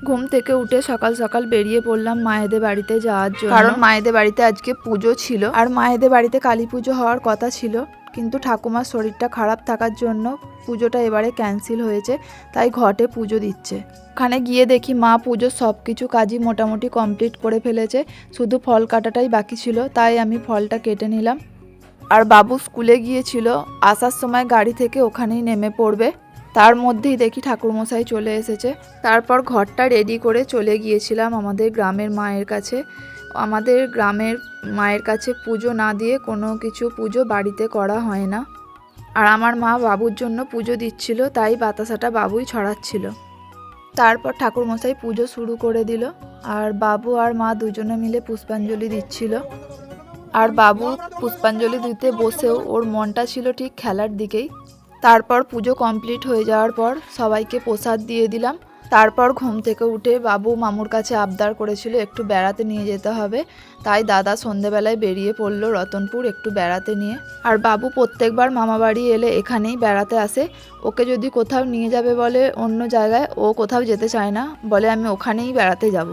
ঘুম থেকে উঠে সকাল সকাল বেরিয়ে পড়লাম মায়েদের বাড়িতে যাওয়ার জন্য, কারণ মায়েদের বাড়িতে আজকে পুজো ছিল। আর মায়েদের বাড়িতে কালী পুজো হওয়ার কথা ছিল, কিন্তু ঠাকুমার শরীরটা খারাপ থাকার জন্য পুজোটা এবারে ক্যান্সেল হয়েছে, তাই ঘটে পুজো দিচ্ছে। ওখানে গিয়ে দেখি মা পুজোর সব কিছু কাজই মোটামুটি কমপ্লিট করে ফেলেছে, শুধু ফল কাটাটাই বাকি ছিল, তাই আমি ফলটা কেটে নিলাম। আর বাবু স্কুলে গিয়েছিল, আসার সময় গাড়ি থেকে ওখানেই নেমে পড়বে, তার মধ্যেই দেখি ঠাকুরমশাই চলে এসেছে। তারপর ঘরটা রেডি করে চলে গিয়েছিলাম আমাদের গ্রামের মায়ের কাছে। আমাদের গ্রামের মায়ের কাছে পুজো না দিয়ে কোনো কিছু পুজো বাড়িতে করা হয় না। আর আমার মা বাবুর জন্য পুজো দিচ্ছিল, তাই বাতাসাটা বাবুই ছড়াচ্ছিল। তারপর ঠাকুরমশাই পুজো শুরু করে দিল, আর বাবু আর মা দুজনে মিলে পুষ্পাঞ্জলি দিচ্ছিল। আর বাবু পুষ্পাঞ্জলি দিতে বসেও ওর মনটা ছিল ঠিক খেলার দিকেই। তারপর পুজো কমপ্লিট হয়ে যাওয়ার পর সবাইকে প্রসাদ দিয়ে দিলাম। তারপর ঘুম থেকে উঠে বাবু মামুর কাছে আবদার করেছিল একটু বেড়াতে নিয়ে যেতে হবে, তাই দাদা সন্ধেবেলায় বেরিয়ে পড়লো রতনপুর একটু বেড়াতে নিয়ে। আর বাবু প্রত্যেকবার মামা বাড়ি এলে এখানেই বেড়াতে আসে। ওকে যদি কোথাও নিয়ে যাবে বলে অন্য জায়গায়, ও কোথাও যেতে চায় না, বলে আমি ওখানেই বেড়াতে যাব।